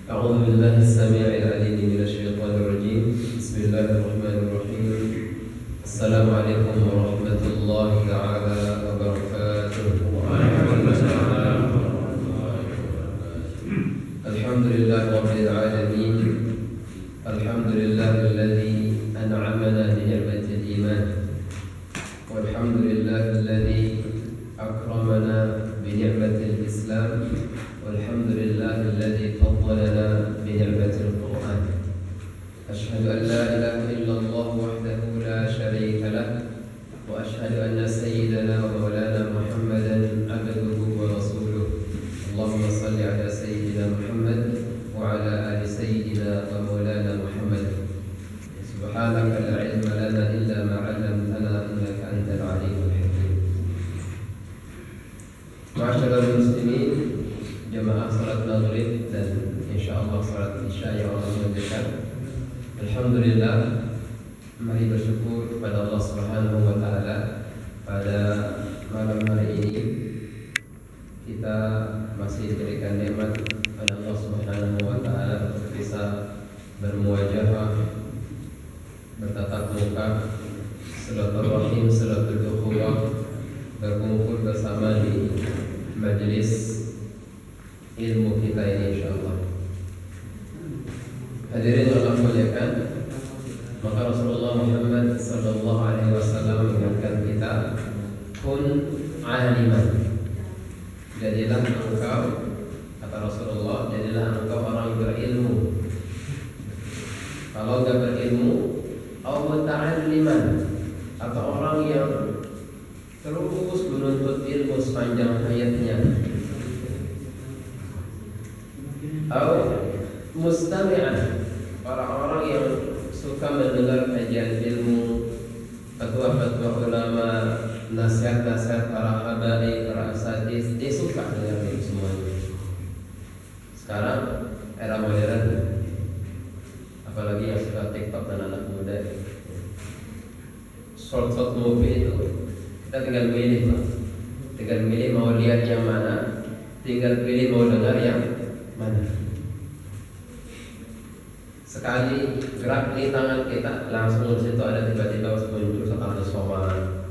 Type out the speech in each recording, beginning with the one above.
أعوذ بالله السميع العليم من الشيطان الرجيم. بسم الله الرحمن الرحيم. السلام عليكم ورحمة الله تعالى وبركاته. الحمد لله رب العالمين. الحمد لله الذي أنعمنا بنعمة الإيمان، والحمد لله الذي أكرمنا بنعمة الإسلام، والحمد لله الذي فضلنا بنعمة القرآن. أشهد أن لا إله إلا الله وحده لا شريك له، وأشهد أن سيدنا ومولانا محمدا عبده ورسوله. اللهم صل على سيدنا محمد وعلى آل سيدنا ومولانا محمد. سبحانك لا علم لنا إلا ما علمتنا إنك أنت العليم الحكيم. Ma'asyiral muslimin, jamaah salat maghrib dan insyaallah salat isya yang Allah mendekat. Alhamdulillah, mari bersyukur kepada Allah Subhanahu wa taala pada malam hari ini kita masih diberikan nikmat oleh Allah Subhanahu wa taala untuk bisa bermuajahah, bertatap muka, silaturahim, silatul ukhuwah, berkumpul bersama di majelis ilmu kita ini insyaallah. Hadirin Allah muliakan, maka Rasulullah Muhammad sallallahu alaihi wasallam mengingatkan kita, kun aliman. Jadilah engkau, kata Rasulullah, jadilah engkau orang yang berilmu. Kalau enggak berilmu, atau muta'alliman, atau orang yang terus menuntut ilmu sepanjang hayatnya, atau mustami'an, orang-orang yang suka mendengar kajian ilmu, fatwa-fatwa ulama, nasihat-nasihat para habaib, para asatidz, dia suka dengar itu semuanya. Sekarang era modern, apalagi yang suka TikTok dan anak muda, short movie itu kita tinggal pilih, Pak. Tinggal pilih mau lihat yang mana, tinggal pilih mau dengar yang mana. Sekali gerak di tangan kita, langsung di situ ada tiba-tiba muncul Ustaz Ahmad Somad,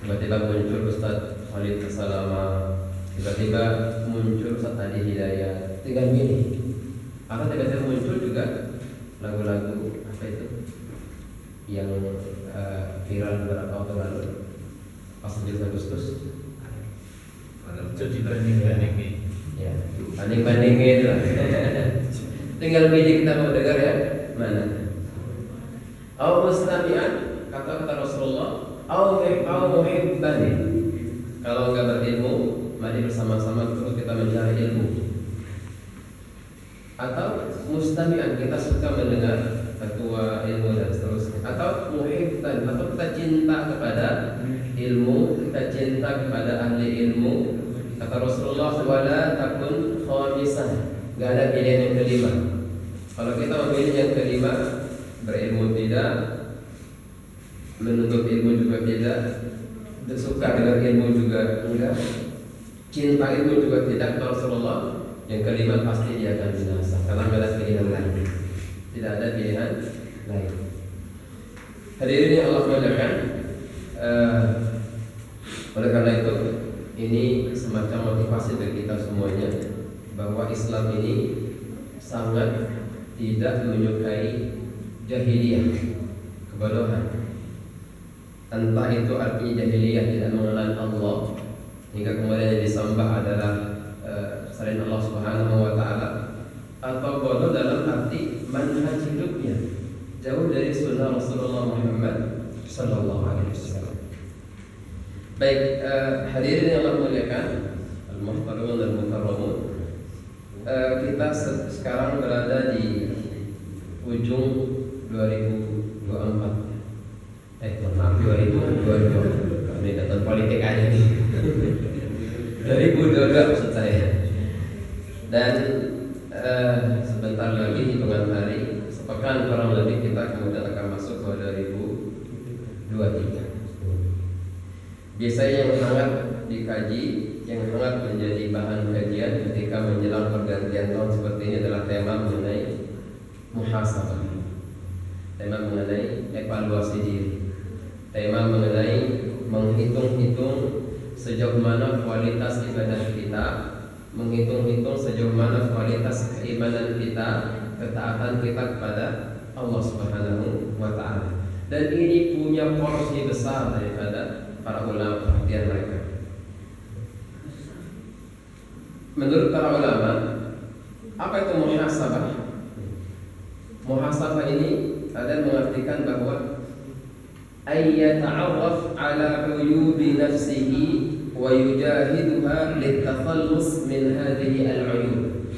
tiba-tiba muncul Ustaz Khalid Salama, tiba-tiba muncul Ustaz Adi Hidayat. Tinggal pilih. Atau tiba-tiba muncul juga lagu-lagu apa itu yang viral beberapa waktu lalu, pas 7 Agustus. Banding-bandingin. Ya, banding-bandingin lah. Tinggal pilih kita mau dengar ya mana. Au mustami'an, kata Rasulullah, au muhibban. Kalau enggak berilmu, mari bersama-sama terus kita mencari ilmu. Atau mustami'an, kita suka mendengar fatwa ilmu dan seterusnya. Atau muhibban, atau kita cinta kepada ilmu, kita cinta kepada ahli ilmu. Kata Rasulullah, wala takun khamisah, enggak ada pilihan yang kelima. Kalau kita memilih yang kelima, berilmu tidak, menuntut ilmu juga tidak, suka dengan ilmu juga enggak, cinta ilmu juga tidak, kata Rasulullah, yang kelima pasti dia akan binasa karena enggak ada pilihan lain. Tidak ada pilihan lain. Hadirin yang Allah muliakan, oleh karena itu ini semacam motivasi bagi kita semuanya bahwa Islam ini sangat tidak menyukai jahiliyah, kebodohan. Entah itu artinya jahiliyah tidak mengenal Allah hingga kemudian yang disembah adalah selain Allah Subhanahu wa taala, atau bodoh dalam arti manhaj hidupnya jauh dari sunnah Rasulullah Muhammad sallallahu alaihi wasallam. Baik, hadirin yang Allah muliakan, al-muhtaramun dan mukarramun, kita sekarang berada di ujung 2024. Maaf, 2022. Ini data politik aja nih. 2022 maksud saya. Dan sebentar lagi hitungan hari, sepekan kurang lebih kita kemudian akan masuk ke 2023. Biasanya yang sangat dikaji, yang sangat menjadi bahan kajian ketika menjelang pergantian tahun seperti ini adalah tema mengenai muhasabah, tema mengenai evaluasi diri, tema mengenai menghitung-hitung sejauh mana kualitas ibadah kita, menghitung-hitung sejauh mana kualitas keimanan kita, ketaatan kita kepada Allah Subhanahu wa Ta'ala. Dan ini punya porsi besar daripada para ulama, perhatian mereka. Menurut para ulama, apa itu muhasabah? Muhasabah ini ada mengartikan bahwa ayyata'arraf ala uyubi nafsihi wa yujahiduha litakhallus min hadhihi al-uyub.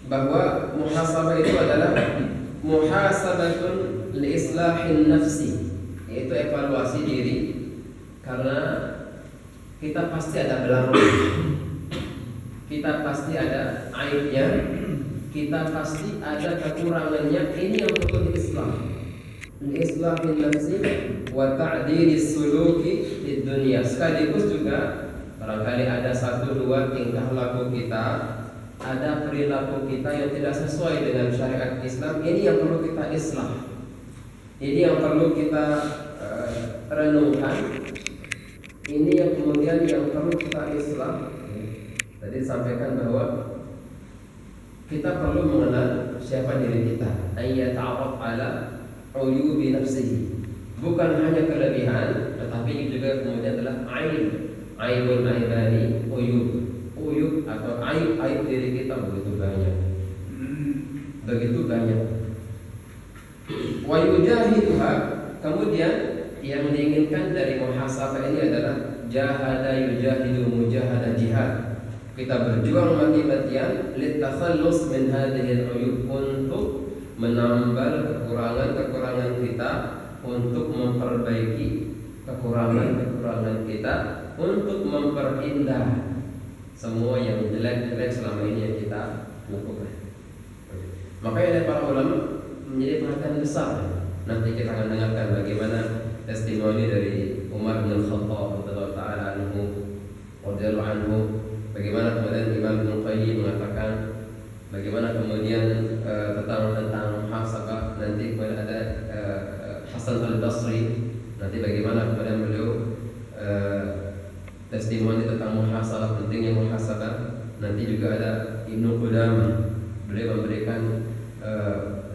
Bahwa muhasabah itu adalah muhasabatun li islahin nafsi, yaitu evaluasi diri, karena kita pasti ada belangnya, kita pasti ada aibnya, kita pasti ada kekurangannya. Ini yang perlu diislah, islahin nafsi wa ta'dilis suluki di dunia. Sekaligus juga barangkali ada satu dua tingkah laku kita, ada perilaku kita yang tidak sesuai dengan syariat Islam. Ini yang perlu kita islah, ini yang perlu kita renungkan. Ini yang kemudian yang perlu kita islah. Tadi disampaikan bahwa kita perlu mengenal siapa diri kita. Ayyata'arraf ala uyubi nafsihi. Bukan hanya kelebihan, tetapi juga kemudian adalah aibul aibani, uyub atau aib diri kita begitu banyak. Wa yujahiduha. Kemudian yang diinginkan dari muhasabah ini adalah jahada yujahidu, mujahadah jihad. Kita berjuang mati-matian litakhallus min hadhil uyub, untuk menambal kekurangan-kekurangan kita, untuk memperbaiki kekurangan-kekurangan kita, untuk memperindah semua yang jelek-jelek selama ini yang kita lakukan. Makanya dari para ulama menjadi perhatian besar. Nanti kita akan dengarkan bagaimana testimoni dari Umar bin Khattab radhiyallahu taala anhu, bagaimana kemudian Imam Ibnu Qayyim mengatakan, bagaimana kemudian tentang muhasabah. Nanti kemudian ada Hasan Al-Basri, nanti bagaimana kemudian beliau testimoni tentang muhasabah, pentingnya muhasabah. Nanti juga ada Ibnu Qudamah, beliau memberikan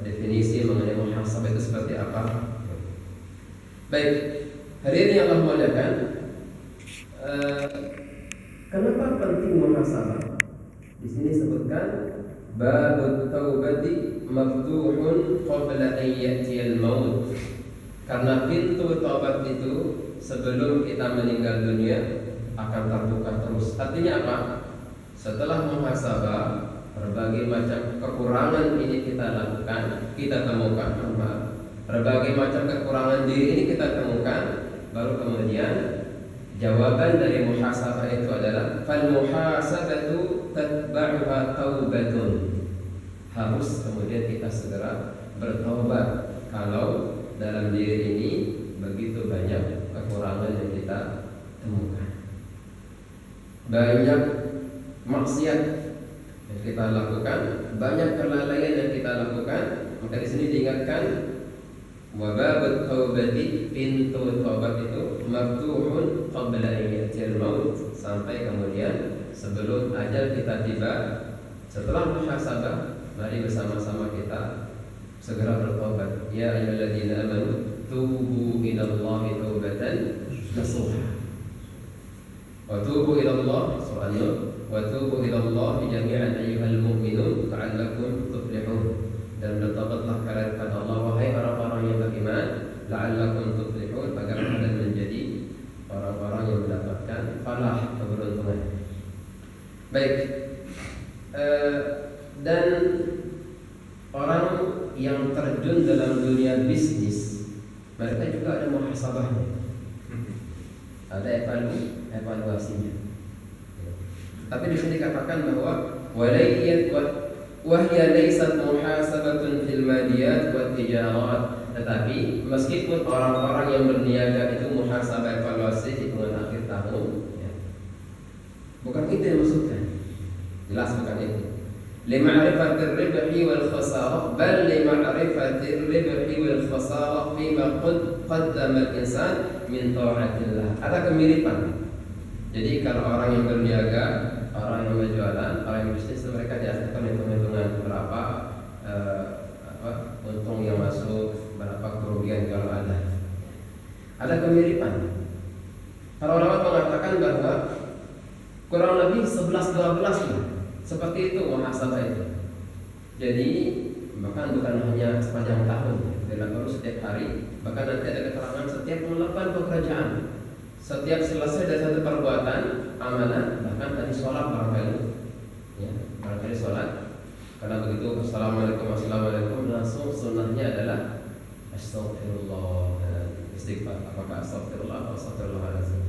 definisi mengenai muhasabah itu seperti apa. Baik, hari ini Allah muliakan, kenapa penting muhasabah? Di sini sebutkan babut taubati maftuhun qabla an ya'tiyal maut. Karena pintu taubat itu sebelum kita meninggal dunia akan terbuka terus. Artinya apa? Setelah muhasabah, berbagai macam kekurangan ini kita lakukan, kita temukan, berbagai macam kekurangan diri ini kita temukan, baru kemudian jawaban dari muhasabah itu adalah fal muhasabatu tatba'uha taubatun. Harus kemudian kita segera bertaubat kalau dalam diri ini begitu banyak kekurangan yang kita temukan, banyak maksiat yang kita lakukan, banyak kelalaian yang kita lakukan. Maka di sini diingatkan wababut taubati, pintu taubat itu maftuhun qabla an ya'tiyal maut, sampai kemudian sebelum ajal kita tiba. Setelah muhasabah, mari bersama-sama kita segera bertaubat. Ya ayyuhalladzina amanu tubu ilallahi taubatan nasuha. Wa tubu ilallah surah An-Nur, wa tubu ilallahi jami'an ayyuhal mu'minun la'allakum tuflihun. Dan bertobatlah kalian kepada Allah wahai orang-orang yang beriman, la'allakum tuflihun, agar kalian menjadi orang-orang yang mendapatkan falah, keberuntungan. Baik, dan orang yang terjun dalam dunia bisnis, mereka juga ada muhasabahnya, ada evaluasinya. Tapi di sini dikatakan bahwa wahya laysat muhasabatun fil madiyat wat tijarat. Tetapi meskipun orang-orang yang berniaga itu muhasabah evaluasi hitungan akhir tahun, Bukan itu yang maksudkan. Jelas bukan itu. Lima'rifatir ribhi wal khasarah, bal lima'rifatir ribhi wal khasarah fima qaddama al-insan min ta'atillah. Ada kemiripan. Jadi kalau orang yang berniaga, orang yang berjualan, orang yang bisnis, mereka diajarkan hitung-hitungan berapa untung yang masuk, berapa kerugian kalau ada. Ada kemiripan. Para ulama mengatakan bahwa kurang lebih 11-12 lah. Seperti itu muhasabah itu. Jadi bahkan bukan hanya sepanjang tahun, dilakukan setiap hari. Bahkan nanti ada keterangan setiap melakukan pekerjaan, setiap selesai dari satu perbuatan amalan, bahkan tadi sholat barangkali, ya, barangkali sholat. Karena begitu assalamualaikum langsung sunnahnya adalah astagfirullah, istighfar. Apakah astagfirullah atau astagfirullahaladzim?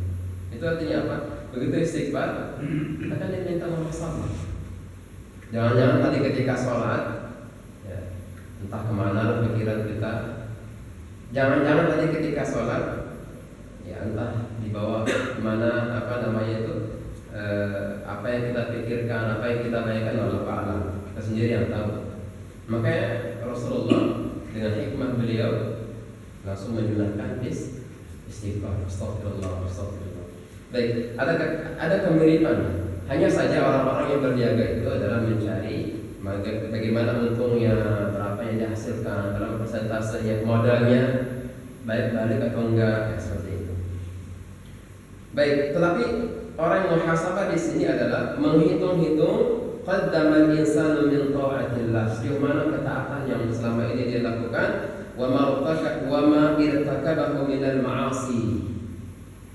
Itu artinya apa? Begitu istighfar, kita kan diminta muhasabah. Jangan-jangan tadi ketika sholat, ya, entah kemana pikiran kita. Jangan-jangan tadi ketika sholat, ya entah dibawa kemana, apa yang kita pikirkan, apa yang kita bayangkan, Allah Ta'ala, kita sendiri yang tahu. Makanya Rasulullah dengan hikmah beliau langsung menyunahkan istighfar, astagfirullah. Baik, ada kemiripan. Hanya saja orang-orang yang berniaga itu adalah mencari bagaimana untungnya, berapa yang dihasilkan, dalam persentasenya, modalnya baik balik atau enggak, ya, seperti itu. Baik, tetapi orang yang muhasabah di sini adalah menghitung-hitung qaddama al-insanu min ta'atillah, sejauh mana ketaatan yang selama ini dia lakukan, wa ma irtakabahu minal ma'asi,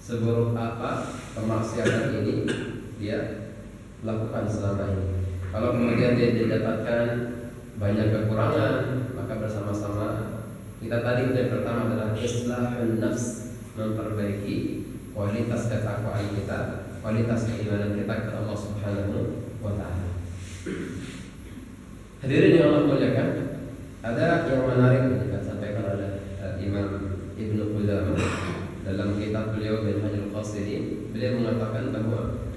seburuk apa kemaksiatan ini dia lakukan selama ini. Kalau kemudian dia didapatkan banyak kekurangan, maka bersama-sama kita tadi yang pertama adalah islahun nafs, memperbaiki kualitas ketakwaan kita, kualitas keimanan kita kepada Allah Subhanahu wa Ta'ala. Hadirin yang Allah muliakan, ada yang menarik yang disampaikan oleh Imam Ibnu Qudamah dalam kitab beliau Minhajul Qasidin. Beliau mengatakan bahwa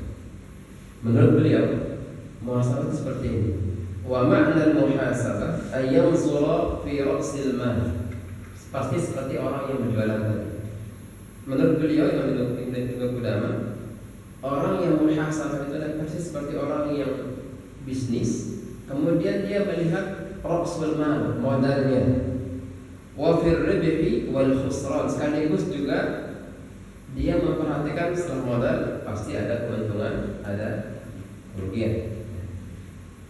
menurut beliau muhasabah seperti ini. Wa ma'na al-muhasabah ay yanzura fi ra'sil mal. Pasti seperti orang yang berjualan tadi. Menurut beliau Imam Ibnu Qudamah, orang yang muhasabah itu adalah persis seperti orang yang bisnis, kemudian dia melihat ra'sul mal, modalnya. Wa fir ribhi wal khusran, sekaligus juga dia memperhatikan setelah modal pasti ada keuntungan, ada kerugian.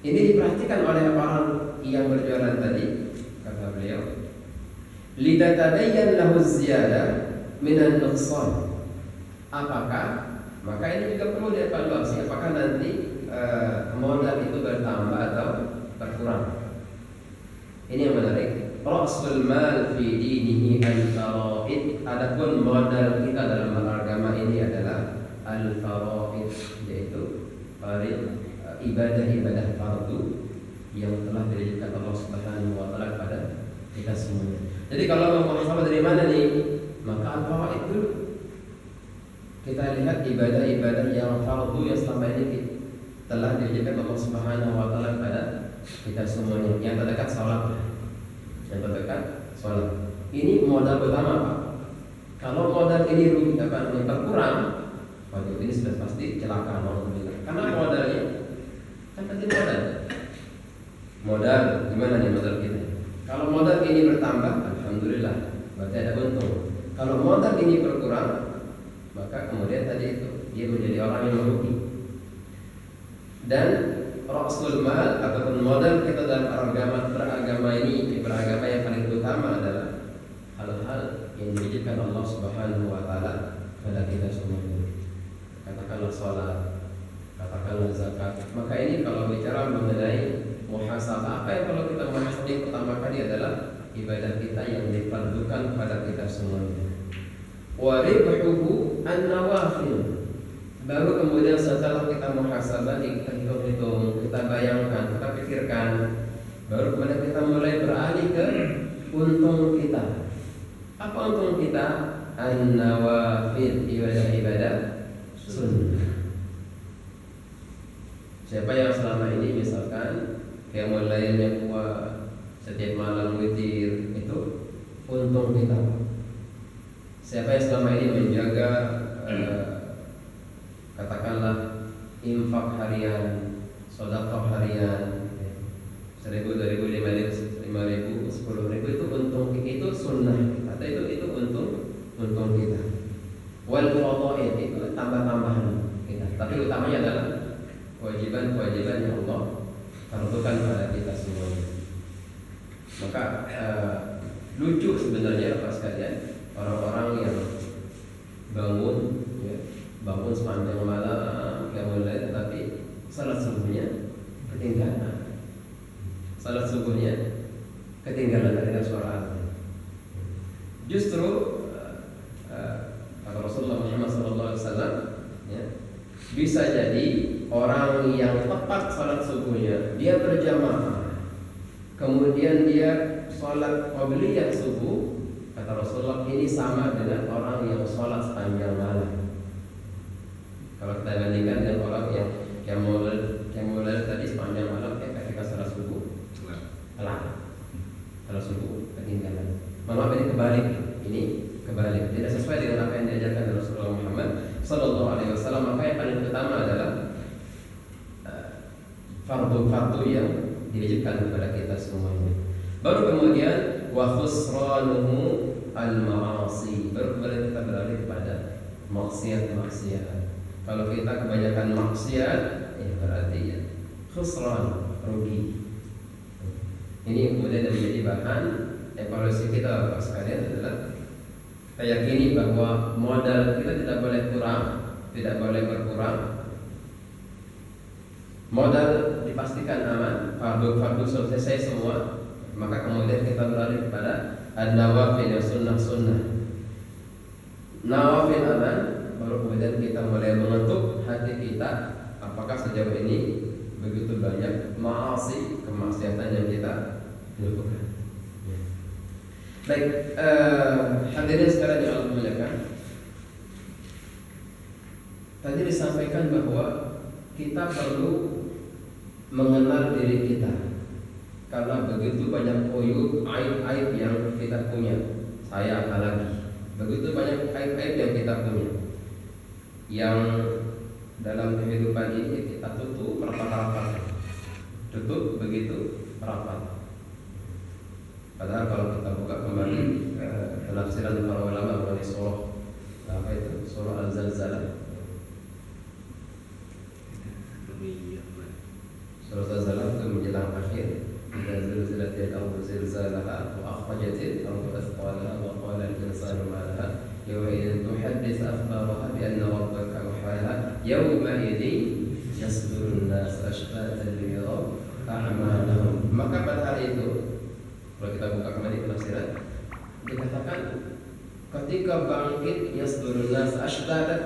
Ini diperhatikan oleh orang yang berjualan tadi, kata beliau, lidatabayyan lahu ziyadah minan nuqsan. Apakah, maka ini juga perlu dievaluasi, apakah nanti modal itu bertambah atau berkurang. Ini yang menarik. Ra'sul mal fi dinihi al-faraid. Adapun modal kita dalam beragama ini adalah al-faraid, yaitu ibadah-ibadah fardu yang telah diberikan Allah Subhanahu wa Ta'ala kepada kita semuanya. Jadi kalau muhasabah dari mana nih? Maka al-faraid itu kita lihat ibadah-ibadah yang fardu yang selama ini telah diberikan Allah Subhanahu wa Ta'ala kepada kita semuanya. Yang terdekat salat. Ini modal pertama, Pak. Kalau modal ini rugi akan berkurang, waduh ini sudah pasti celaka, karena modalnya kan pasti modal gimana nih modal kita? Kalau modal ini bertambah, alhamdulillah, berarti ada untung. Kalau modal ini berkurang, maka kemudian tadi itu dia menjadi orang yang merugi. Dan ra'sul mal ataupun modal kita dalam beragama ini, beragama yang paling utama adalah hal-hal yang dijadikan Allah Subhanahu wa Ta'ala kepada kita semuanya. Katakanlah salat, katakanlah zakat. Maka ini kalau bicara mengenai muhasabah, apa yang kalau kita muhasabah yang pertama kali adalah ibadah kita yang diperlukan kepada kita semuanya. Wa ribhuhu an-nawafil. Baru kemudian setelah kita muhasabah, kita hitung-hitung, kita bayangkan, kita pikirkan, baru kemudian kita mulai beralih ke untung kita. Apa untung kita? An-nawafil, ibadah-ibadah sunnah. selama ini misalkan qiyamul lailnya kuat, setiap malam witir, itu untung kita. Siapa yang selama ini menjaga katakanlah infak harian, sedekah harian, 1.000, 2.000, 5.000, 10.000, itu untung, itu sunnah kita, atau itu untung kita. Wal fadhail itu tambah-tambahan kita. Tapi utamanya adalah kewajiban yang Allah tentukan pada kita semuanya. Maka lucu sebenarnya Bapak sekalian, orang-orang yang bangun sepanjang malam qiyamul lail, tetapi salat subuhnya ketinggalan dari suara azan. Justru kata Rasulullah Muhammad SAW, bisa jadi orang yang tepat salat subuhnya, dia berjamaah, kemudian dia salat qabliyah subuh, kata Rasulullah, ini sama dengan orang yang salat sepanjang malam. Kalau kita bandingkan dengan orang yang qiyamul tadi sepanjang malam, ketika salat subuh salat subuh ketinggalan. Malah ini kebalik, tidak sesuai dengan apa yang diajarkan Rasulullah Muhammad SAW. Maka yang paling utama adalah fardu yang diwajibkan kepada kita semuanya. Baru kemudian wa khusranuhu al-ma'asi, baru kemudian kita beralih kepada maksiat. Kalau kita kebanyakan maksiat, berarti khusran, rugi. Ini kemudian menjadi bahan evaluasi kita Bapak sekalian, adalah kita yakini bahwa modal kita tidak boleh kurang, tidak boleh berkurang. Modal dipastikan aman, fardu selesai semua. Maka kemudian kita beralih kepada an-nawafil, sunnah. Nawafil aman, baru kemudian kita mulai mengetuk hati kita, apakah sejauh ini begitu banyak maasi, kemaksiatan yang kita lakukan. Baik, hadirin sekalian yang Allah muliakan, tadi disampaikan bahwa kita perlu mengenal diri kita, karena begitu banyak uyub, aib yang kita punya. Saya apalagi, begitu banyak aib yang kita punya, yang dalam kehidupan ini kita tutup rapat-rapat, begitu rapat. Padahal kalau kita buka kembali penafsiran para ulama mengenai surah Al-Zalzalah, surah Al-Zalzalah itu menjelang akhir. Idza zulzilatil ardu zilzalaha wa akhrajatil ardu athqalaha wa qala al-insanu ma laha yawma idzin tuhadditsu akhbaraha bi anna rabbaka awhaha yawma idzin yasdurun nas ashtatan liyaraw a'malahum. Maka pada hari itu, kalau kita buka kembali penafsiran, dikatakan ketika bangkit yasdurun nas ashtatan,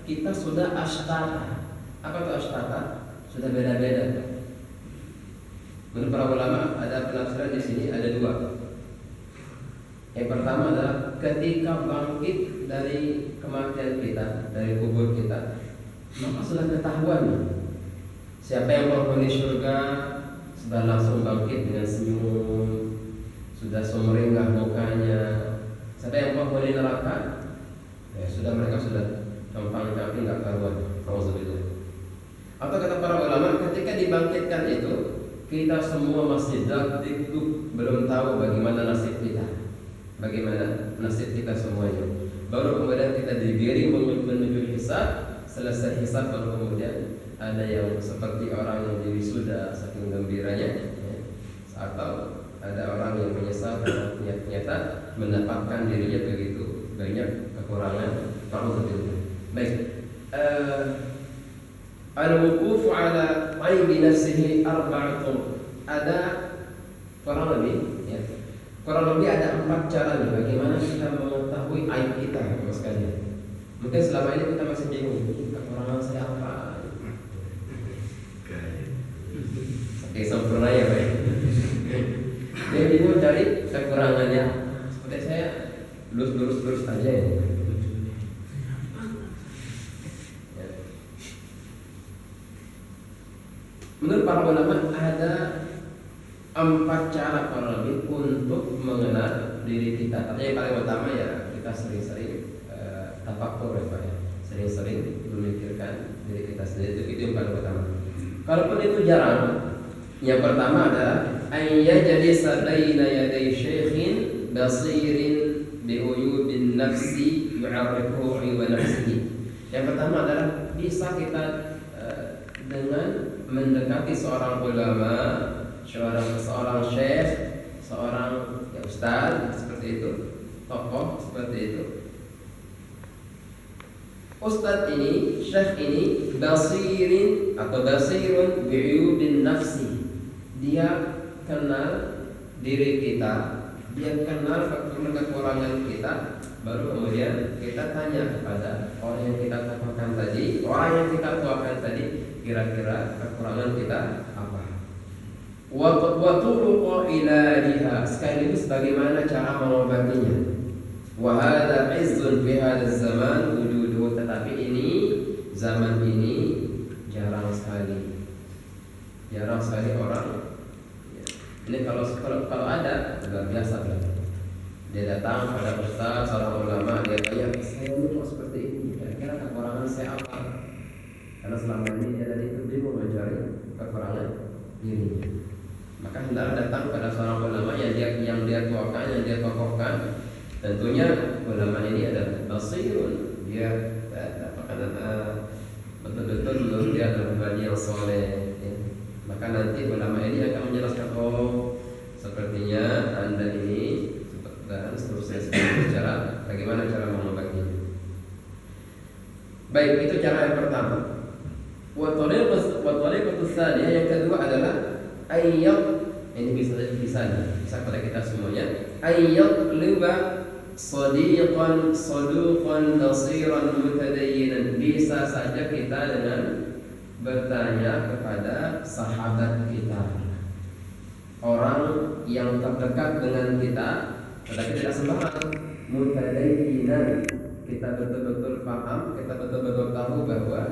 kita sudah ashtata. Apa itu ashtata? Sudah beda-beda. Menurut para ulama ada penafsiran di sini, ada dua. Yang pertama adalah ketika bangkit dari kematian kita, dari kubur kita, maka sudah ketahuan siapa yang penghuni surga, sudah langsung bangkit dengan senyum, sudah sumringah mukanya. Siapa yang penghuni neraka, mereka sudah camping nggak karuan. Alhamdulillah. Atau kata para ulama, ketika dibangkitkan itu, kita semua masih dakdikduk, belum tahu bagaimana nasib kita semuanya. Baru kemudian kita digiring menuju hisab. Selesai hisab, baru kemudian ada yang seperti orang yang diwisuda saking gembiranya, atau ada orang yang menyesal karena ternyata mendapatkan dirinya begitu banyak kekurangan. Baik, al-wuqufu ala aibi nafsihi arba'atun. Ada kurang lebih ada 4 cara nih bagaimana kita mengetahui aib kita, Bapak sekalian. Mungkin selama ini kita masih bingung, kekurangan saya apa? Oke, sempurna ya, Pak. Dia bingung cari kekurangannya. Seperti saya lurus aja ya. Menurut para ulama ada 4 cara kurang lebih untuk mengenal diri kita. Artinya yang paling utama ya kita sering-sering tafakkur ya Pak ya. Sering-sering memikirkan diri kita sendiri, itu yang paling utama. Kalaupun itu jarang, yang pertama adalah ayya jadi sadaina yaday syekhin basirin biuyubin nafsi yu'arrifu wa nafsihi. Yang pertama adalah bisa kita dengan mendekati seorang ulama, seorang syekh, seorang ya ustaz seperti itu, tokoh seperti itu. Ustaz ini, syekh ini basirin atau basirun bi'uyubin nafsi. Dia kenal diri kita, dia kenal kekurangan kita, baru kemudian kita tanya kepada orang yang kita katakan tadi, orang yang kita tuakan tadi, kira-kira kekurangan kita apa? Wa turuqa ilajiha, sekaligus bagaimana cara mengobatinya. Wa hadza izzun fi hadzal zaman wujuduhu, tetapi ini zaman ini jarang sekali orang ya. Ini kalau ada luar biasa berarti. Dia datang pada ustaz, seorang ulama, dia tanya, saya ini kok seperti ini, kira-kira kekurangan saya apa? Karena selama ini dia tadi itu bingung mencari kekurangan dirinya. Maka hendaklah datang pada seorang ulama yang dia tuakan, yang dia tokohkan. Tentunya ulama ini adalah basirun, dia betul-betul menurut dia adalah pribadi yang soleh ya. Maka nanti ulama ini akan menjelaskan, oh sepertinya anda ini dan seterusnya cara bagaimana cara mengobatinya. Baik, itu cara yang pertama. Wa tariqatus tsaniyah, yang kedua adalah ayyat, ini bisa pada kita semuanya, ayyat liba sadiqan saduqan basiran mutadayyinan. Bisa saja kita dengan bertanya kepada sahabat kita, orang yang terdekat dengan kita, tetapi tidak sembarang, mutadayyinan, kita betul-betul paham, kita betul-betul tahu bahwa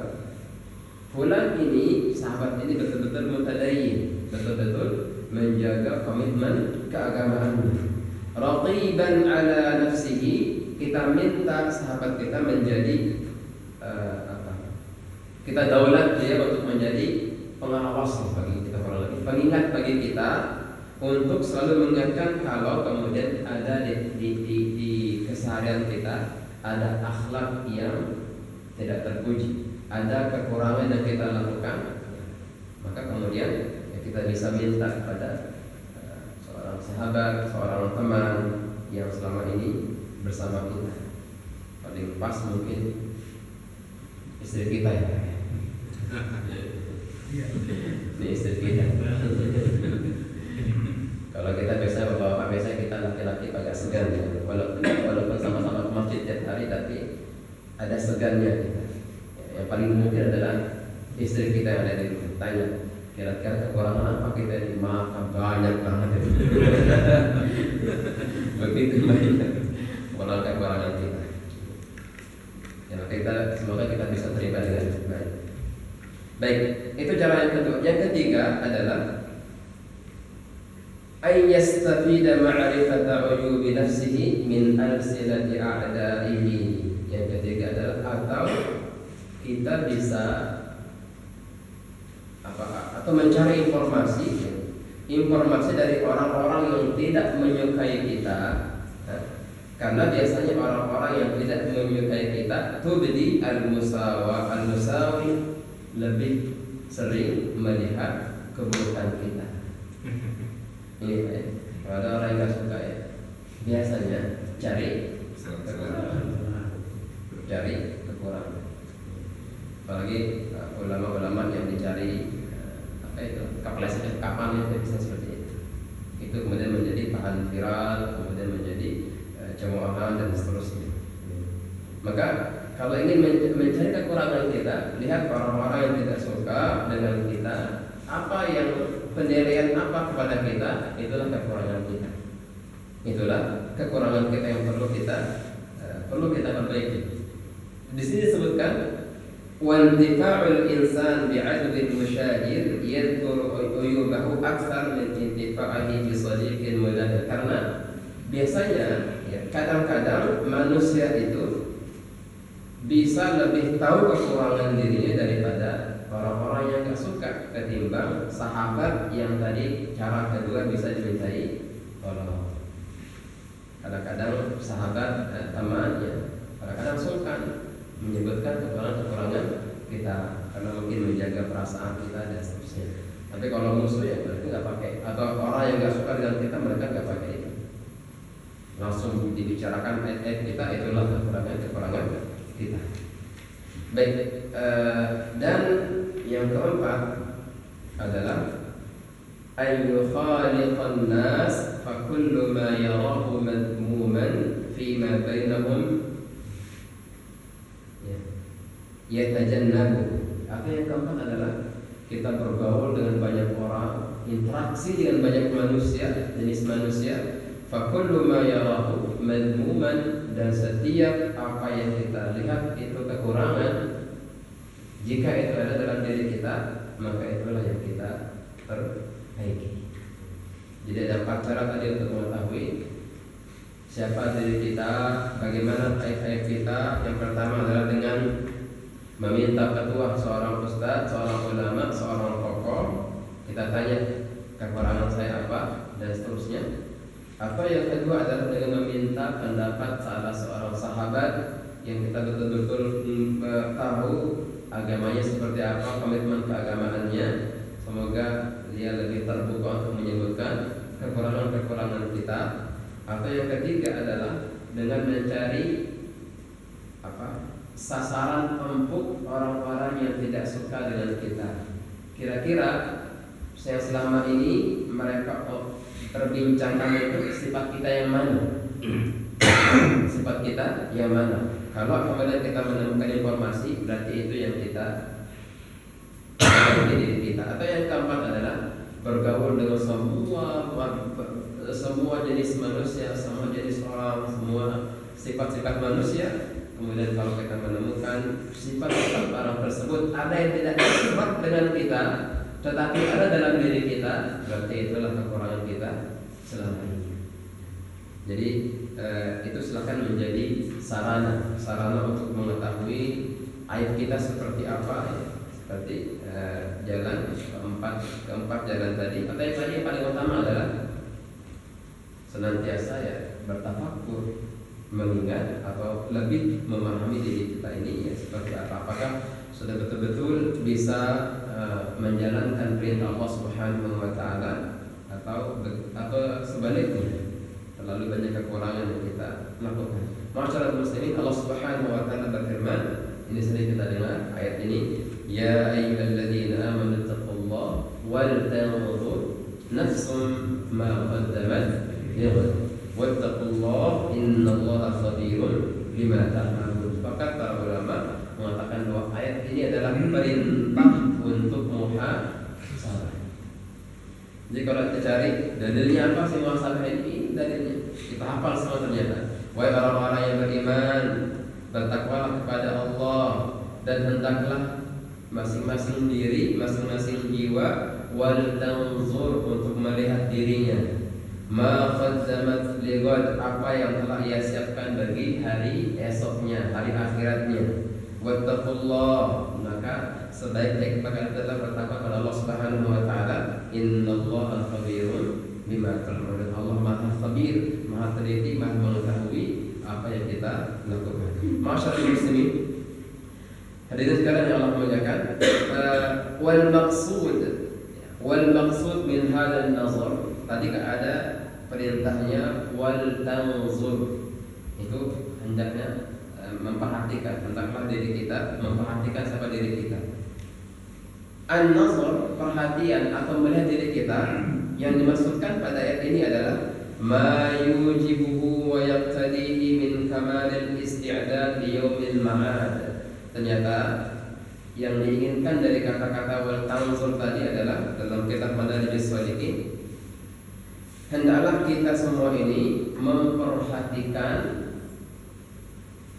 fulan ini, sahabat ini betul-betul mutadayyin, betul-betul menjaga komitmen keagamaannya. Raqiban ala nafsihi, kita minta sahabat kita menjadi kita daulat dia untuk menjadi pengawas bagi kita, pengingat bagi kita, untuk selalu mengingatkan kalau kemudian ada di keseharian kita ada akhlak yang tidak terpuji, ada kekurangan yang kita lakukan, maka kemudian ya kita bisa minta kepada seorang sahabat, seorang teman yang selama ini bersama kita. Paling pas mungkin istri kita ya. Ini istri kita. Kalau kita biasa bapak-bapak, biasa kita laki-laki agak segan ya. Walaupun sama-sama ke masjid tiap hari, tapi ada segannya kita. Yang paling mungkin adalah istri kita yang ada di rumah. Tanya, kira-kira kekurangan apa kita ini? Makan banyak banget. Begitu banyak kekurangan kita. Ya, semoga kita bisa terima dengan baik. Baik, itu cara yang kedua. Yang ketiga adalah ay yastafida ma'rifata uyubi nafsihi min alsilati a'da'ihi. Yang ketiga adalah atau kita bisa atau mencari informasi dari orang-orang yang tidak menyukai kita. Karena biasanya orang-orang yang tidak menyukai kita tubdi al-musawi lebih sering melihat keburukan kita. Ini ya, kalau ada orang yang nggak suka ya, biasanya cari kekurangan. Apalagi ulama-ulama yang dicari kaplesan kapan itu bisa seperti itu. Itu kemudian menjadi bahan viral, kemudian menjadi cemoohan dan seterusnya. Maka kalau ingin mencari kekurangan kita, lihat orang-orang yang tidak suka dengan kita, apa yang penilaian apa kepada kita, itulah kekurangan kita. Itulah kekurangan kita yang perlu kita perbaiki. Di sini disebutkan وانتفاع الإنسان بعدد المشاهير يذكر عيوبه أكثر من انتفاعه بصديق مدهر. Karena biasanya ya, kadang-kadang manusia itu bisa lebih tahu kekurangan dirinya daripada orang-orang yang gak suka, ketimbang sahabat yang tadi cara kedua bisa dimintai tolong. Kadang-kadang sahabat temannya kadang-kadang sungkan menyebutkan kekurangan-kekurangan kita karena mungkin menjaga perasaan kita dan seterusnya. Tapi kalau musuh ya mereka nggak pakai, atau orang yang nggak suka dengan kita mereka nggak pakai itu. Langsung dibicarakan kita, itulah kekurangan kita. Baik, dan yang keempat adalah ayu khaliqan nas fa kullu ma yarahu madmuman fi ma bainahum yatajannabu. Apa yang keempat adalah kita bergaul dengan banyak orang, interaksi dengan banyak manusia, jenis manusia. Fa kullu ma yarahu madmuman, dan setiap apa yang kita lihat itu kekurangan, jika itu ada dalam diri kita, maka itulah yang kita perbaiki. Jadi ada 4 cara tadi untuk mengetahui siapa diri kita, bagaimana aib-aib kita. Yang pertama adalah dengan meminta petua seorang ustaz, seorang ulama, seorang tokoh. Kita tanya kekurangan saya apa dan seterusnya. Atau yang kedua adalah dengan meminta pendapat salah seorang sahabat yang kita betul-betul tahu agamanya seperti apa, komitmen keagamaannya. Semoga dia lebih terbuka untuk menyebutkan kekurangan-kekurangan kita. Atau yang ketiga adalah dengan mencari sasaran empuk orang-orang yang tidak suka dengan kita. Kira-kira yang selama ini mereka perbincangkan itu sifat kita yang mana? Sifat kita yang mana? Kalau kemudian kita menemukan informasi, berarti itu yang kita diri kita. Atau yang keempat adalah bergaul dengan semua jenis manusia, semua jenis orang, semua sifat-sifat manusia. Kemudian kalau kita menemukan sifat-sifat orang tersebut ada yang tidak sesuai dengan kita, tetapi ada dalam diri kita, berarti itulah kekurangan kita selama ini. Jadi itu silakan menjadi sarana untuk mengetahui aib kita seperti apa ya. Seperti jalan keempat jalan tadi. Atau yang tadi yang paling utama adalah senantiasa ya bertafakur, mengingat atau lebih memahami diri kita ini ya seperti apa. Apakah sudah betul-betul bisa menjalankan perintah Allah Subhanahu wa taala atau sebaliknya terlalu banyak kekurangan yang kita lakukan. Ma'asyiral muslimin, Allah Subhanahu wa taala berfirman, ini sering kita dengar ayat ini, ya ayyuhalladzina amanu taqullaha wal tanzur nafsum ma qaddamat lighad wattaqullaha innallaha khabirun bima ta'malun. Bahkan para ulama mengatakan bahwa ayat ini adalah perintah untuk muhasabah. Jadi kalau kita cari dalilnya apa sih muhasabah ini? Dalilnya kita hafal semua ternyata. Wahai orang-orang yang beriman, bertakwalah kepada Allah dan hendaklah masing-masing diri, masing-masing jiwa wal tanzur untuk melihat dirinya. Ma qaddamat lighad, apa yang telah ia siapkan bagi hari esoknya, hari akhiratnya. Wattaqullah, maka sebaik-baik kalian tetap bertakwa kepada Allah Subhanahu wa taala. Innallaha khabirun bima ta'malun. Allah Maha Khabir, Maha teliti, Maha mengetahui apa yang kita lakukan. Ma'asyiral muslimin, hadirin sekalian yang Allah muliakan, wal maqsud min hadzal nazar, tadi ada perintahnya wal tanzur, itu hendaknya memperhatikan, hendaklah diri kita memperhatikan siapa diri kita. An-nazar, perhatian atau melihat diri kita, yang dimaksudkan pada ayat ini adalah ma yujibuhu wa yaqtadihi min kamalil isti'dad li yaumil ma'ad. Ternyata yang diinginkan dari kata-kata wal tanzur tadi adalah dalam kitab Madarijus Shalihin, hendaklah kita semua ini memperhatikan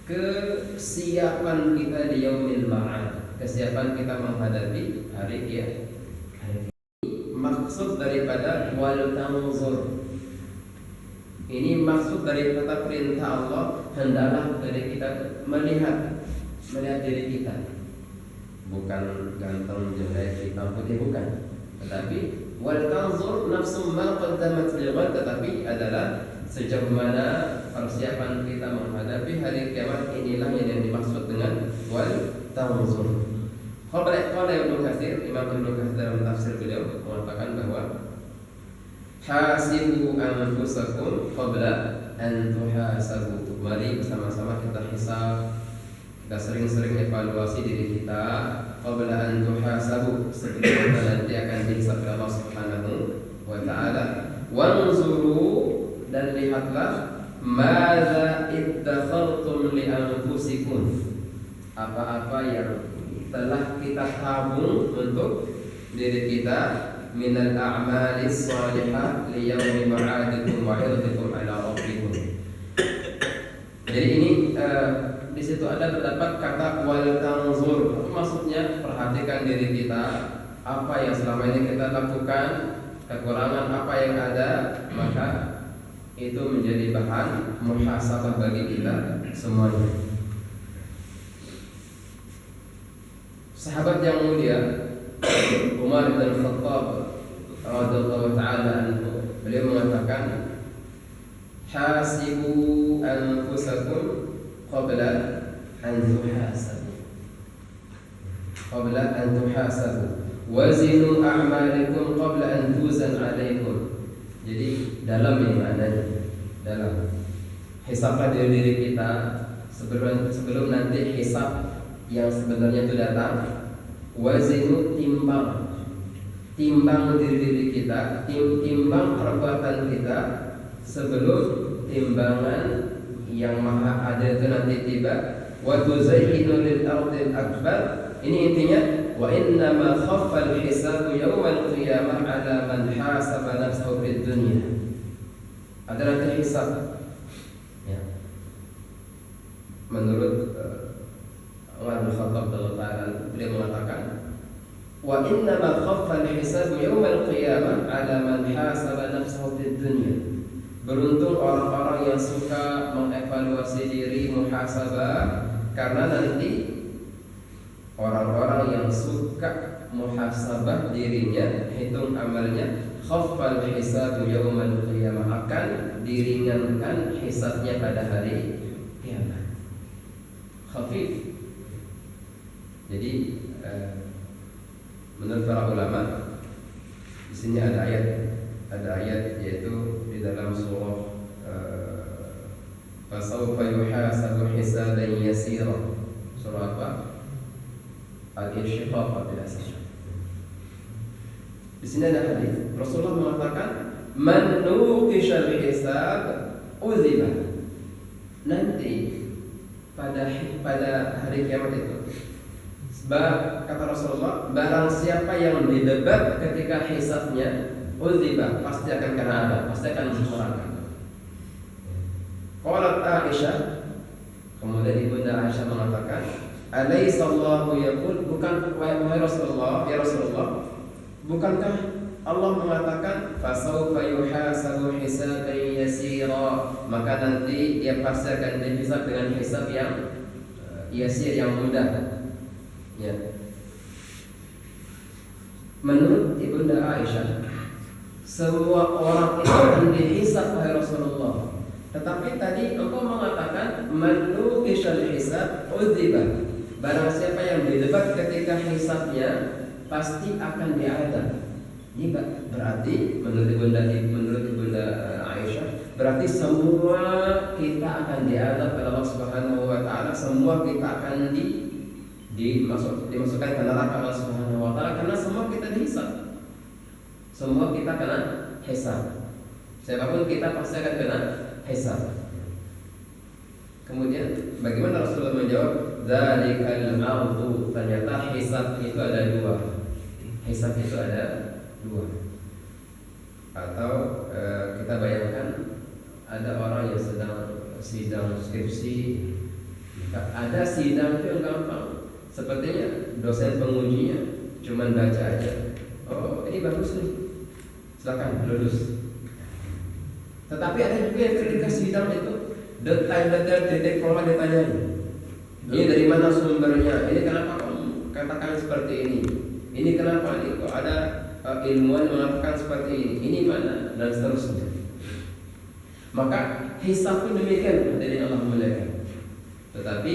kesiapan kita di yaumil ma'ad. kesiapan kita menghadapi hari kiamat. Maksud daripada wal tanzur, ini maksud daripada perintah Allah, hendaklah dari kita melihat diri kita, bukan ganteng, jelek, hitam putih, bukan, tetapi wal tanzur nafsum ma qaddamat lighad, tetapi adalah sejauh mana persiapan kita menghadapi hari kiamat. Inilah yang dimaksud dengan wal tanzur. Qala Ibnu Katsir, Imam Ibnu Katsir dalam tafsir beliau mengatakan bahwa hasibu anfusakum qabla an tuhasabu. Mari bersama-sama kita hisab, kita sering-sering evaluasi diri kita qabla an tuhasabu, sebelum kita nanti akan dihisab oleh Allah Subhanahu wa taala. Wanzuru, dan lihatlah, madza ittakhadtum li anfusikum, apa-apa yang telah kita tabung untuk diri kita, minal a'malis salihah li yaumi ma'adikum wa irdikum ala rabbikum. Jadi ini di situ ada terdapat kata wal tanzur. Apa maksudnya? Perhatikan diri kita, apa yang selama ini kita lakukan, kekurangan apa yang ada, maka itu menjadi bahan muhasabah bagi kita semuanya. Sahabat yang mulia Umar bin Khattab radhiyallahu taala anhu, beliau mengatakan, hasibu anfusakum qabla an tuhasabu wazinu a'malikum qabla an tuzan 'alaikum. Jadi dalam ini maknanya, dalam hisablah diri kita sebelum nanti hisab yang sebenarnya itu datang. Wazinu, timbang diri kita, timbang perbuatan kita sebelum timbangan yang maha adil itu nanti tiba. Wa tuzayyinu lil ardil akbar, ini intinya, wa inna ma khaffa al hisabu yawmal qiyamah ala man hasaba nafsahu fid dunya. Ada nanti hisab ya. Menurut Umar bin Khattab radhiyallahu, beliau mengatakan, wa inna ma khaffa al-hisabu yawmal qiyamah ala man hasaba nafsahu fid dunya. Beruntung orang-orang yang suka mengevaluasi diri, muhasabah, karena nanti orang-orang yang suka muhasabah dirinya, hitung amalnya, khaffa al-hisabu yawmal qiyamah, akan diringankan hisabnya pada hari kiamat. Khafif. Jadi menurut para ulama, di sini ada ayat yaitu di dalam surah fasawfa yuhasabu hisaban yasira. Surah apa? Al-Insyiqaq bila salah. Di sini ada hadis Rasulullah mengatakan, man nuqishal hisab uziba. Nanti pada hari kiamat itu, kata Rasulullah, barang siapa yang didebat ketika hisabnya, uziba, pasti akan kena adab, pasti akan masuk neraka. Qalat Aisyah, kemudian ibunda Aisyah mengatakan, alaysa Allahu yaqul, bukan wahai Rasulullah, ya Rasulullah, bukankah Allah mengatakan fasawfa yuhasabu hisaban yasira, maka nanti dia pasti akan dihisab dengan hisab yang yasir, yang mudah. Ya. Menurut ibunda Aisyah, semua orang itu akan dihisab oleh Rasulullah. Tetapi tadi engkau mengatakan man nuqishal hisab udziba. Barang siapa yang didebat ketika hisabnya pasti akan diadab. Ini berarti menurut ibunda Aisyah, berarti semua kita akan diadab oleh Allah Subhanahu wa taala, semua kita akan dimasukkan ke neraka Allah Subhanahu wa taala, karena semua kita dihisab. Semua kita kena hisab. Siapapun kita pasti akan kena hisab. Kemudian bagaimana Rasulullah menjawab? Dzalikal ardu. Ternyata hisab itu ada dua. Hisab itu ada dua. Atau kita bayangkan ada orang yang sedang sidang skripsi. Ada sidang itu yang gampang. Sepertinya dosen pengujinya cuman baca aja, oh ini bagus nih, silakan lulus. Tetapi ada juga yang ketika sidang itu detail-detail titik koma ditanyain. Ini dari mana sumbernya? Ini kenapa kamu katakan seperti ini? Ini kenapa nih kok ada ilmuwan mengatakan seperti ini? Ini mana? Dan seterusnya. Maka hisab pun demikian dari Allah muliakan. Tetapi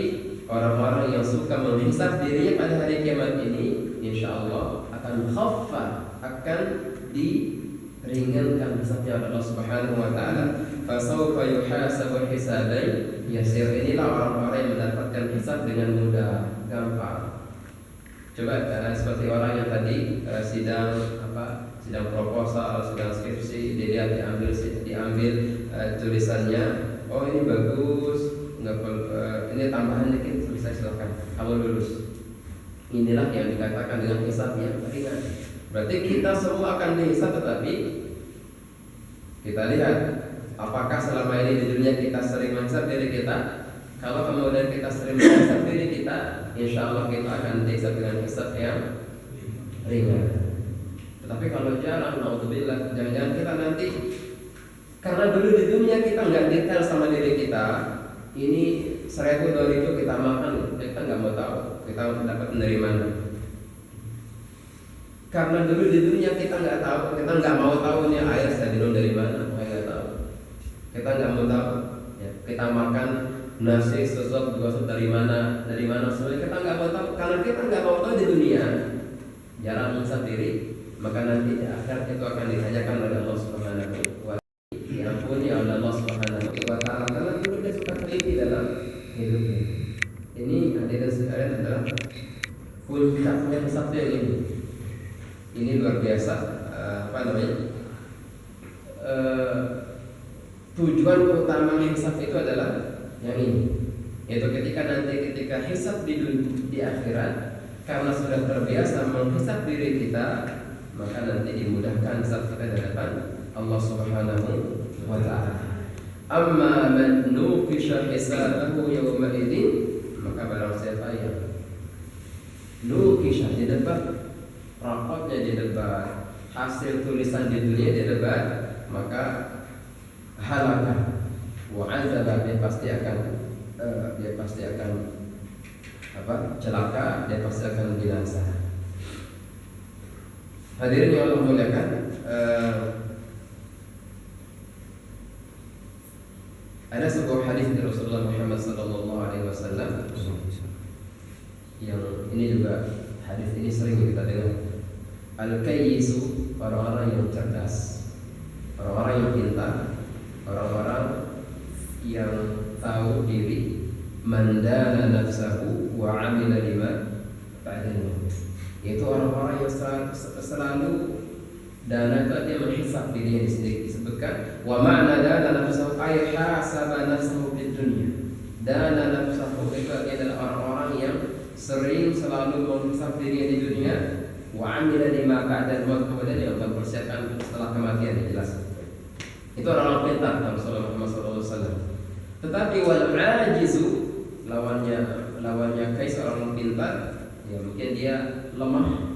orang-orang yang suka menghisab dirinya pada hari kiamat ini, insya Allah akan khaffa, akan diringankan hisabnya oleh Allah Subhanahu wa taala. Fasawfa yuhasabu hisaban yasir. Inilah orang-orang yang mendapatkan hisab dengan mudah, gampang. Coba seperti orang yang tadi sidang proposal, sidang skripsi, dia diambil tulisannya, oh ini bagus, ini tambahan dikit, selesai, silakan, kamu lulus. Inilah yang dikatakan dengan hisab yang ringan. Berarti kita semua akan dihisab, tetapi kita lihat apakah selama ini di dunia kita sering menghisab diri kita. Kalau kemudian kita sering menghisab diri kita, insya Allah kita akan dihisab dengan hisab yang ringan. Tetapi kalau jarang, naudzubillah, jangan-jangan kita nanti, karena dulu di dunia kita nggak detail sama diri kita, ini 1.000 2.000 kita makan, kita nggak mau tahu kita dapat dari mana. Karena dulu di dunia kita nggak tahu, kita nggak mau tahu nih air saya minum dari mana, saya nggak tahu. Kita nggak mau tahu, ya, kita makan nasi sesuatu dari mana semuanya kita nggak mau tahu. Karena kita nggak mau tahu di dunia, jarang menghisab diri, maka nanti di akhirat itu akan ditanyakan oleh Allah Subhanahu wa taala. Diampuni oleh Allah Subhanahu wa taala karena dulu dia suka teliti dalam hidupnya. Ini hadirin sekalian adalah full kitabnya hisabnya ini. Ini luar biasa, tujuan utama hisab itu adalah yang ini, yaitu ketika hisab di akhirat, karena sudah terbiasa menghisab diri kita, maka nanti dimudahkan hisab kita di hadapan Allah Subhanahu wa taala. Amma man nuqisha hisabahu yawma idzin, maka barang siapa yang nuqisha didebat, rapotnya didebat, hasil tulisan di dunia didebat, maka halakah wa azaba, dia pasti akan celaka, dia pasti akan binasa. Hadirin yang Allah muliakan, ada sebuah hadis dari Rasulullah Muhammad SAW yang ini juga hadis ini sering kita dengar. Al-kayyisu, orang-orang yang cerdas, orang-orang yang pintar, orang-orang yang tahu diri, mandana nafsahu wa amila lima ba'dal maut. Yaitu orang-orang yang selalu dana itu dia menghisab dirinya sendiri. Disebutkan wa ma'na dana nafsahu ay hasaba nafsahu fid dunya. Dana nafsahu itu adalah orang-orang yang sering selalu menghisab dirinya di dunia, wa amila lima ba'dal maut, kemudian yang mempersiapkan setelah kematian, jelas. Itu orang-orang pintar Rasulullah Muhammad SAW. Tetapi wal ajizu, lawannya kais orang pintar, ya mungkin dia lemah,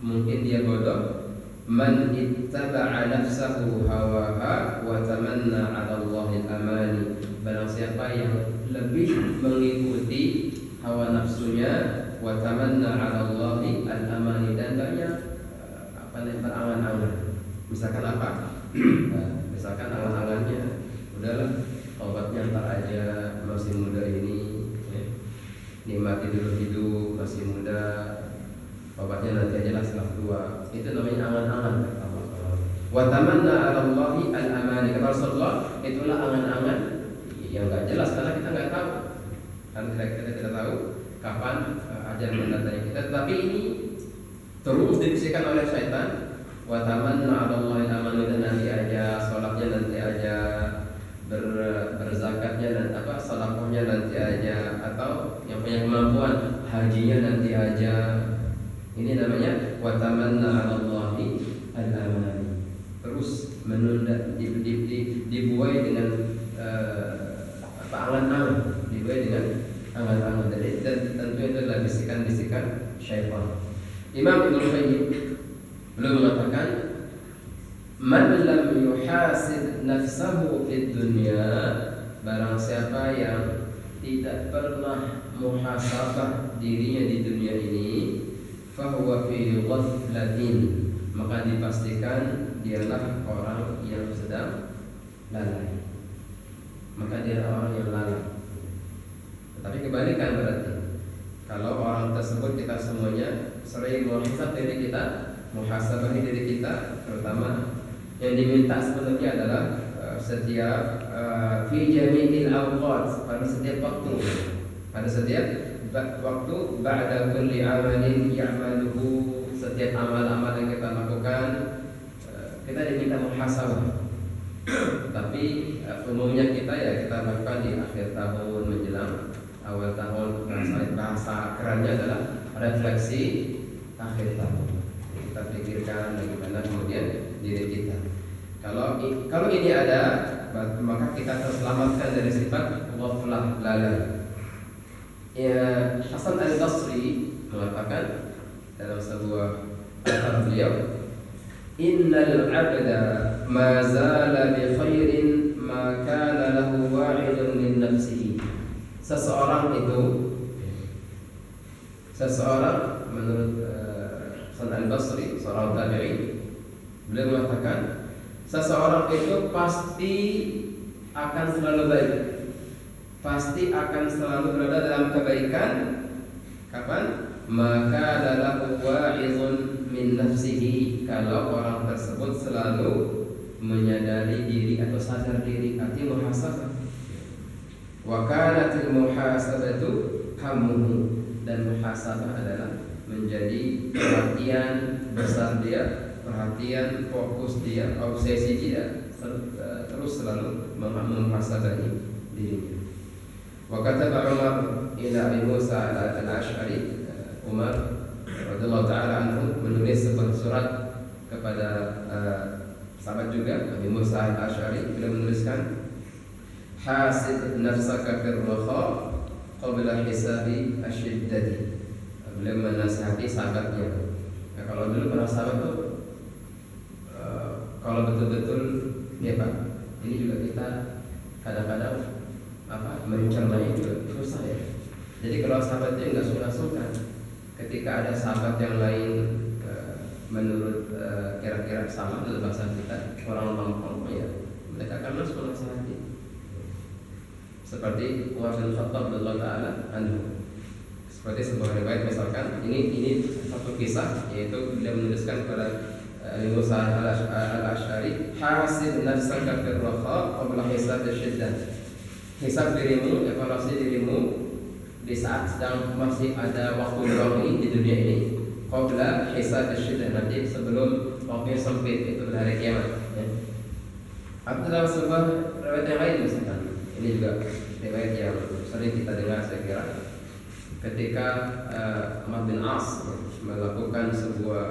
mungkin dia bodoh. Man ittaba'a nafsahu hawaha wa tamanna 'ala Allahil amani. Barang siapa yang lebih mengikuti hawa nafsunya, wa tamanna 'ala Allahi al-amani, dan banyak berangan-angan. Misalkan apa? Misalkan angan-angannya, udahlah obatnya ntar aja, masih muda ini, nikmati dulu hidup, masih muda, obatnya nanti aja lah setelah tua. Itu namanya angan-angan. Wa tamanna 'ala Allahi al-amani, kata Rasulullah, itulah angan-angan yang enggak jelas karena kita enggak tahu. Karena kita tidak tahu kapan ajal mendatangi kita. Tetapi ini terus dibisikkan oleh syaitan. Wa tamanna 'ala Allahi al-amani, dan nanti aja, sholatnya nanti aja, berzakatnya dan sedekahnya nanti aja, atau yang punya kemampuan hajinya nanti aja. Ini namanya wa tamanna 'ala Allahi al-amani. Terus menunda, dibuai dengan angan-angan, dibuai dengan angan-angan. Dan tentu itu adalah bisikan-bisikan syaitan. Imam Ibnu Qayyim beliau mengatakan, man lam yuhasib nafsahu fid dunya, barang siapa yang tidak pernah muhasabah dirinya di dunia ini, fahuwa fi ghaflatin, maka dipastikan dialah orang yang sedang lalai. Maka dia orang yang lalai. Tetapi kebalikan berarti, kalau orang tersebut kita semuanya sering muhasabah diri kita, muhasabahi diri kita, terutama yang diminta sebenarnya adalah setiap fi jami'il awqat, pada setiap waktu, ba'da kulli amalin ya'maluhu, setiap amal-amal yang kita lakukan kita diminta muhasabah. Tapi umumnya kita lakukan di akhir tahun menjelang awal tahun. Bahasa kerennya adalah refleksi akhir tahun. Kita pikirkan bagaimana kemudian diri kita. Kalau ini ada, maka kita terselamatkan dari sifat ghaflah, lalai. Ya, Hasan Al-Basri mengatakan dalam sebuah kata beliau, innal 'abda ma zala bi khairin ma kana lahu wa'idun min nafsihi. Seseorang menurut Hasan Al-Basri, seorang tabi'in, beliau mengatakan seseorang itu pasti akan selalu baik, pasti akan selalu berada dalam kebaikan. Kapan? Maka adalah wa'izun min nafsihi, kalau orang tersebut selalu menyadari diri atau sadar diri, artinya muhasabah. Wa kanatil muhasabatu hammuhu, dan muhasabah adalah menjadi perhatian besar dia, perhatian fokus dia, obsesi dia, terus selalu memuhasabahi dirinya. Wa kataba Umar ila Abi Musa al-Ash'ari, Umar radhiyallahu ta'ala anhu menulis sebuah surat kepada sahabat juga Abi Musa al-Ash'ari. Beliau menuliskan, hasib nafsaka fir raha qabla hisabi asyiddati. Beliau menasihati sahabatnya. Nah, kalau dulu para sahabat tuh kalau betul-betul ya Pak, ini juga kita kadang-kadang mencernanya juga susah ya. Jadi kalau sahabatnya nggak suka-suka, ketika ada sahabat yang lain menurut kira-kira sama dalam bahasa kita, orang lempeng ya, mereka akan masuk menasihati. Seperti Umar bin Khattab radhiyallahu ta'ala anhu. Seperti sebuah riwayat, misalkan ini satu kisah, yaitu beliau menuliskan kepada Abi Musa al-Ash'ari, hasib nafsaka fir raha qabla hisab asyiddah. Hisab dirimu, evaluasi dirimu di saat sedang masih ada waktu luang ini di dunia ini. Qabla hisab asyiddah, nanti sebelum waktunya sempit, itu pada hari kiamat ya. Atau dalam sebuah riwayat yang lain misalkan, ini juga riwayat yang sering kita dengar saya kira, ketika Amr bin As melakukan sebuah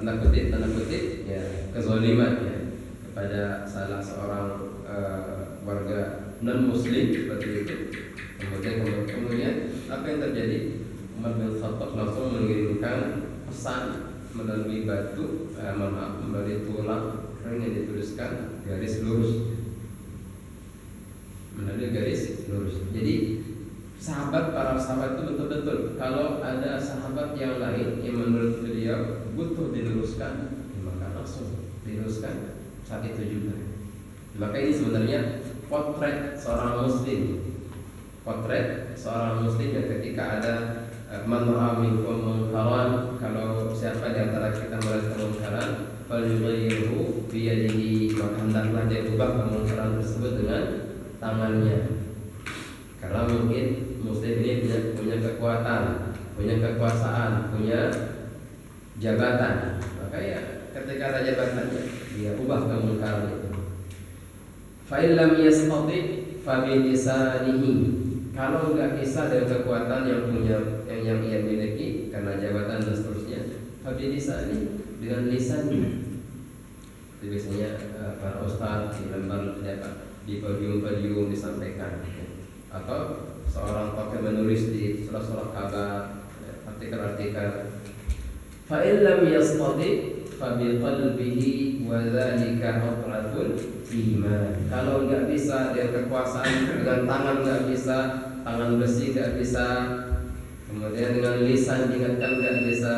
tanda kutip ya, kezaliman ya, kepada salah seorang warga non muslim seperti itu. Kemudian apa yang terjadi? Umar bin Khattab langsung mengirimkan pesan melalui batu, melalui tulang kering yang dituliskan garis lurus, melalui garis lurus. Jadi para sahabat itu betul-betul, kalau ada sahabat yang lain yang menurut beliau butuh diluruskan, maka langsung diluruskan saat itu juga. Maka ini sebenarnya potret seorang muslim yang ketika ada man ra'a minkum munkaran, kalau siapa di antara kita melihat kemungkaran, falyughayyirhu bi yadihi, maka hendaklah dia ubah kemungkaran tersebut dengan tangannya. Karena mungkin muslim ini punya kekuatan, punya kekuasaan, punya jabatan, maka ya ketika ada jabatannya dia ubah kemungkaran itu. Fa illam yastati fa bi lisanihi, kalau enggak bisa dari kekuatan yang ia miliki karena jabatan dan seterusnya, fa bi lisani, dengan lisannya. Itu biasanya para ustaz di lembar di podium disampaikan, atau seorang tokoh menulis di surat-surat kabar, atau artikel. Fa in lam yastati fa bi qalbihi wa dzalika atraful iman. Kalau enggak bisa dengan kekuasaan, dengan tangan enggak bisa, tangan besi enggak bisa, kemudian dengan lisan diingatkan enggak bisa,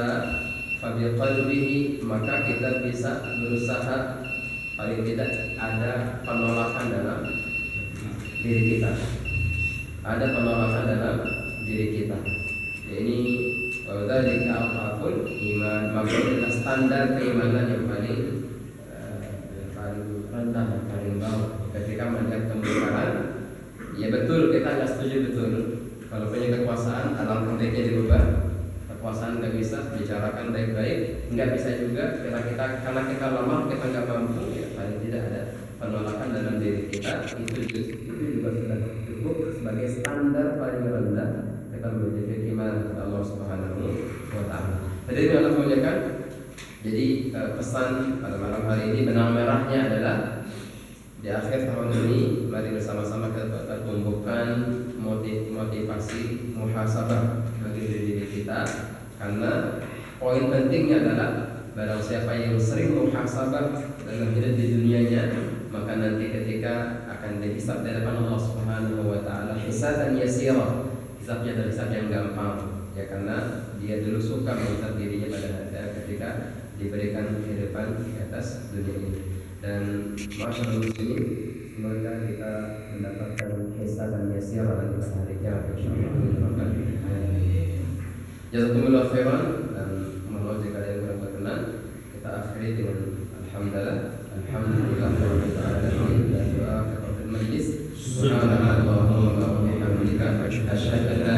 fa bi qalbihi, maka kita bisa berusaha paling tidak ada penolakan dalam diri kita. Ada penolakan dalam diri kita. Ya, ini wadzalika aqrabul iman, maka adalah standar keimanan yang paling rendah, paling bawah. Ketika melihat kemungkaran, ya betul kita nggak setuju betul. Kalau punya kekuasaan, alangkah baiknya dirubah. Kekuasaan nggak bisa bicarakan baik-baik, nggak bisa juga karena kita lemah, kita nggak mampu. Ya, paling tidak ada penolakan dalam diri kita. Itu juga sudah cukup sebagai standar paling rendah kita menjadi keimanan Allah Subhanahu wa Ta'ala. Jadi Allah muliakan. Jadi pesan pada malam hari ini, benang merahnya adalah di akhir tahun ini mari bersama-sama kita tumbuhkan motivasi muhasabah bagi diri kita, karena poin pentingnya adalah barang siapa yang sering muhasabah dalam hidup di dunianya, maka nanti ketika akan dihisab di hadapan Allah Subhanahu wa Ta'ala hisaban yasira, hisabnya adalah hisab yang gampang, ya, karena dia dulu suka menghisab dirinya pada ketika diberikan kehidupan di atas dunia ini. Dan masyaallah muslimin, semoga kita mendapatkan hisaban yasira nanti pada hari kiamat insyaallah. Jazakumullah khairan, dan mohon jika ada yang kurang berkenan kita akhiri dengan alhamdulillah rabbil alamin dan doa kepada majlis. Subhanallahumma wa bihamdika asyhadu an la